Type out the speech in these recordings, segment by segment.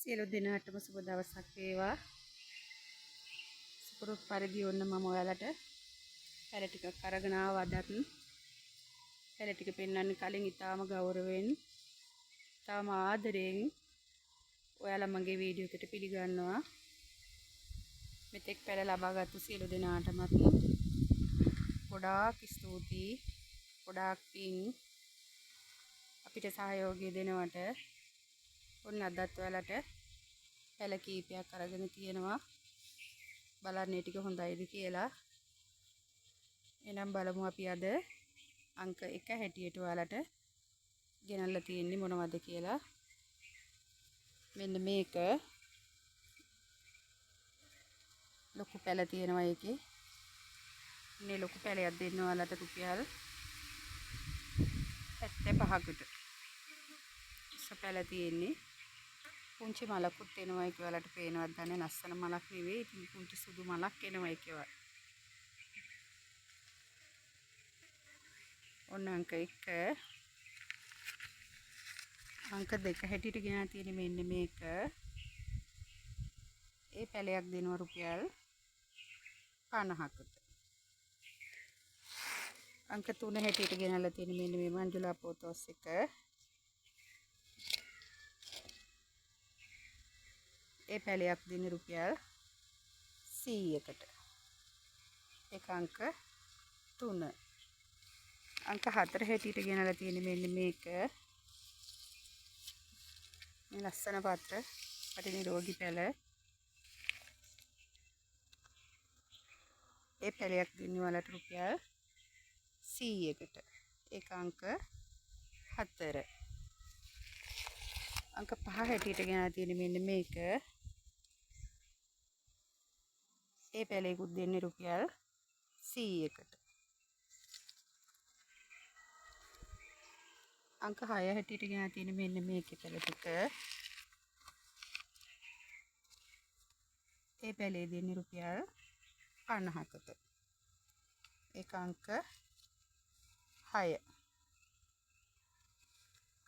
සියලු දෙනාටම සුබ දවසක් වේවා. සුපුරුදු පරිදි ඔන්න මම ඔයාලට පැල ටිකක් අරගෙන ආවා අදත්. පැල ටික පෙන්වන්න කලින් ඊටාම ගෞරවයෙන්, ඊටාම ආදරයෙන් ඔයාලා මගේ වීඩියෝ එකට පිළිගන්නවා. මෙතෙක් පැල ලබාගත්තු සියලු දෙනාටමත් ගොඩාක් ස්තුතියි. ගොඩාක් පිං අපිට සහයෝගය දෙනවට. ඔන්න අදත් ඔයාලට පැල කීපයක් අරගෙන තියෙනවා. බලන්න ටික හොඳයිද කියලා. එහෙනම් බලමු අපි අද අංක 1 හැටියට ඔයාලට ගෙනල්ලා තියෙන්නේ මොනවද කියලා. මෙන්න මේක ලොකු පැල තියෙනවා ඒකේ. මේ ලොකු පැලයක් දෙන්න ඔයාලට රුපියල් 75කට. පැල තියෙන්නේ. පුංචි මලකුත් එනවා ඒක ඔයාලට පේනවත් දන්නේ. ලස්සන මලක් නෙවෙයි. ඉතින් පුංචි සුදු මලක් එනවා ඒකේ. ඔන්න අංක 1. අංක 2 හැටියට ගෙනා තියෙන්නේ මෙන්න මේක. ඒ පැලයක් දෙනවා රුපියල් 50කට. අංක 3 හැටියට ගෙනල්ලා තියෙන්නේ මෙන්න මේ මංජුලා පොතොස් එක. ඒ පැලයක් දෙන්නේ රුපියල් 100කට. ඒක අංක 3. අංක 4 හැටියට ගෙනල්ලා තියෙන්නේ මෙන්න මේක. මේ ලස්සන පත්‍ර පරිනිරෝගී පැල. ඒ පැලයක් දෙන්නේ ඔයාලට රුපියල් 100කට. ඒක අංක 4. අංක 5 හැටියට ගෙනල්ලා තියෙන්නේ මෙන්න මේක. ඒ පැලයකුත් දෙන්නේ රුපියල් 100කට. අංක 6 හැටියට ගෙනල්ලා තියෙන්නේ මෙන්න මේකේ පැල ටික. ඒ පැලේ දෙන්නේ රුපියල් 50කට. ඒක අංක 6.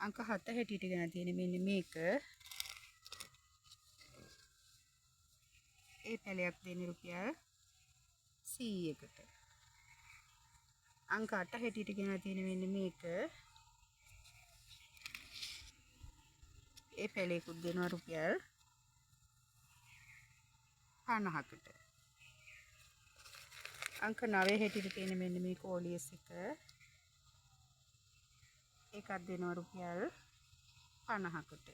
අංක 7 හැටියට ගෙනල්ලා තියෙන්නේ මෙන්න මේක. ඒ පැලයක් දෙන්නේ රුපියල් 100කට. අංක 8 හැටියට ගෙනල්ලා තියෙන්නේ මෙන්න මේක. ඒ පැලයකුත් දෙනවා රුපියල් 50කට. අංක 9 හැටියට තියෙන මෙන්න මේ කෝලියස් එක. ඒකත් දෙනවා රුපියල් 50කට.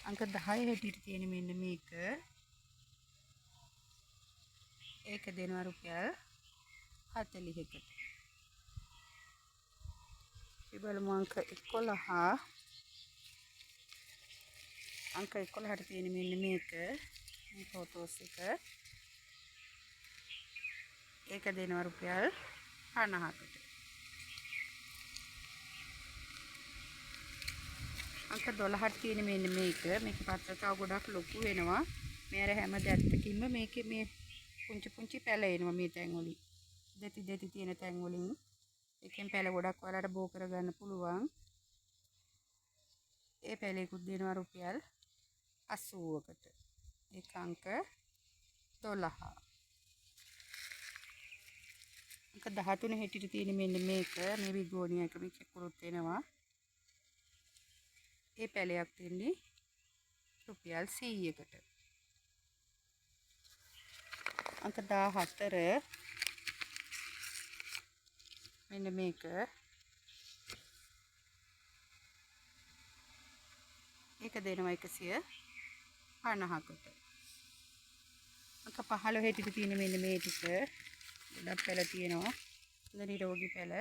අංක 10 හැටියට තියෙන මෙන්න මේක. ඒක දෙනවා රුපියල් 40කට. අපි බලමු අංක 11. අංක 11ට තියෙන මෙන්න මේක. මේ ෆොටෝස් එක. ඒක දෙනවා රුපියල් 50කට. අංක 12ට තියෙන මෙන්න මේක. මේක පත්‍ර තව ගොඩක් ලොකු වෙනවා. මේ අර හැම දැත්තකින්ම මේකේ මේ පුංචි පුංචි පැල එනවා මේ තැන් වලින්. දෙති තියෙන තැන් වලින්. එකෙන් පැල ගොඩක් ඔයාලට බෝ කරගන්න පුළුවන්. ඒ පැලේකුත් දෙනවා රුපියල් 80කට. ඒක අංක 12. අංක 13 හැටියට තියෙන මෙන්න මේක. මේ විගෝනියා එක මේක කුරුත් වෙනවා. ඒ පැලයක් දෙන්නේ රුපියල් 100කට. අංක 14 මෙන්න මේක. ඒක දෙනවා 150කට. අංක 15 හැටියට තියෙන මෙන්න මේ ටික. ගොඩක් පැල තියෙනවා. හොඳ නිරෝගී පැල.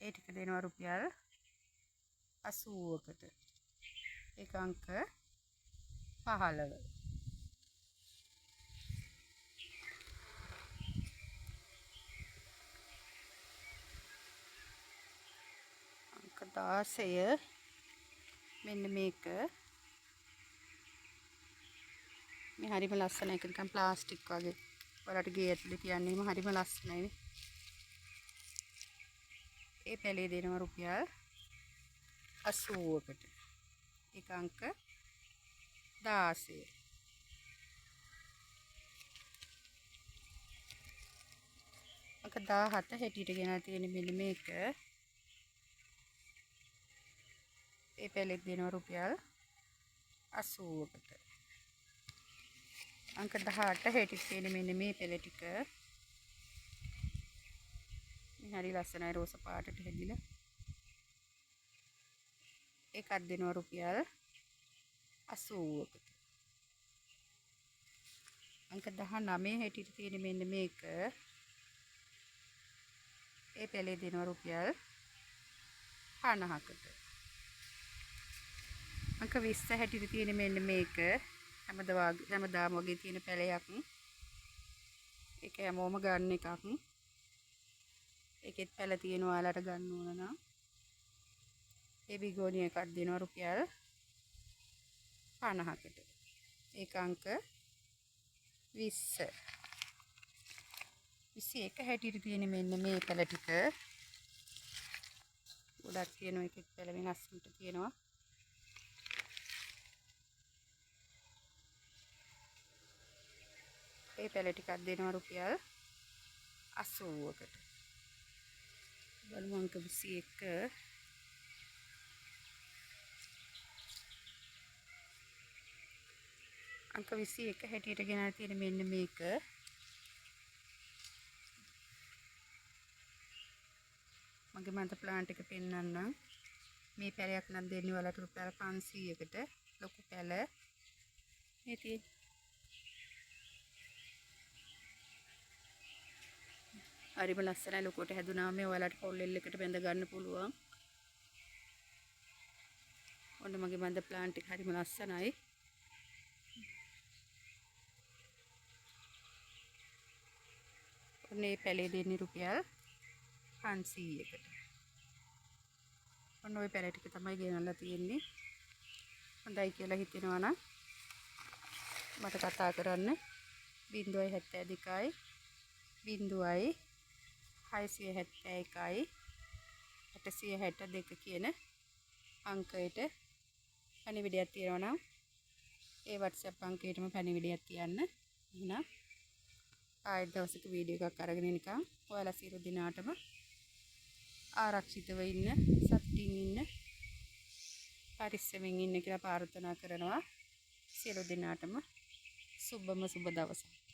ඒ ටික දෙනවා රුපියල් 80කට. ඒක අංක 15. අංක 16 මෙන්න මේක. මේ හරිම ලස්සන එක නිකන් ප්ලාස්ටික් වගේ. ඔයාලට ගේ ඇතුලේ තියන්නේම හරිම ලස්සනයි. ඒ පැලේ දෙනවා රුපියල් 80කට. ඒක අංක 16. අංක 17 හැටියට ගෙනලා තියෙන මෙන්න මේක. ඒ පැලෙත් දෙනවා රුපියල් 80කට. අංක 18 හැටියට තියෙන මෙන්න මේ පැල ටික. මේ හරි ලස්සනයි රෝස පාටට හැදිලා. ඒකත් දෙනවා රුපියල් 80කට. අංක 19 හැටියට තියෙන මෙන්න මේක. ඒ පැලේ දෙනවා රුපියල් 50කට. අංක 20 හැටියට තියෙන මෙන්න මේක. හැමදාම වගේ තියෙන පැලයක්. ඒක හැමෝම ගන්න එකක්. ඒකෙත් පැල තියෙනවා ඔයාලට ගන්න ඕන නම්. ඒ බිගෝනි එකක් දෙනවා රුපියල් 50කට. ඒක අංක 20. 21 හැටියට තියෙන මෙන්න මේ පැල ටික. ගොඩක් තියෙනවා එකෙත් පැල වෙනස්කට තියෙනවා. ඒ පැල ටිකක් දෙනවා රුපියල් 80කට. බලමු අංක 21. අංක 21 හැටියට ගෙනලා තියෙන මෙන්න මේක. මගේ මන්ත ප්ලාන්ට් එක පෙන්වන්නම්. මේ පැලයක් නම් දෙන්නේ ඔයාලට රුපියල් 500කට. ලොකු පැල. මේ තියෙන්නේ හරිම ලස්සනයි ලොකුවට හැදුනාම මේ ඔයාලට පොල්ලෙල් එකට බැඳ ගන්න පුළුවන්. ඔන්න මගේ මන්ද ප්ලාන්ට් එක හරිම ලස්සනයි. ඔන්න මේ පැලේ දෙන්නේ රුපියල් 500කට. ඔන්න ওই පැල ටික තමයි ගෙනල්ලා තියෙන්නේ. හොඳයි කියලා හිතෙනවා නම් මට කතා කරන්න 072යි 0යි 671යි 862 කියන අංකයට පණිවිඩයක් තියෙනවා නම් ඒ WhatsApp අංකයටම පණිවිඩයක් තියන්න. එහෙනම් ආයෙත් දවසක වීඩියෝ එකක් අරගෙන නිකන් ඔයාලා සියලු දිනාටම ආරක්ෂිතව ඉන්න, සතුටින් ඉන්න, පරිස්සමෙන් ඉන්න කියලා ප්‍රාර්ථනා කරනවා. සියලු දිනාටම සුබම සුබ දවසක්.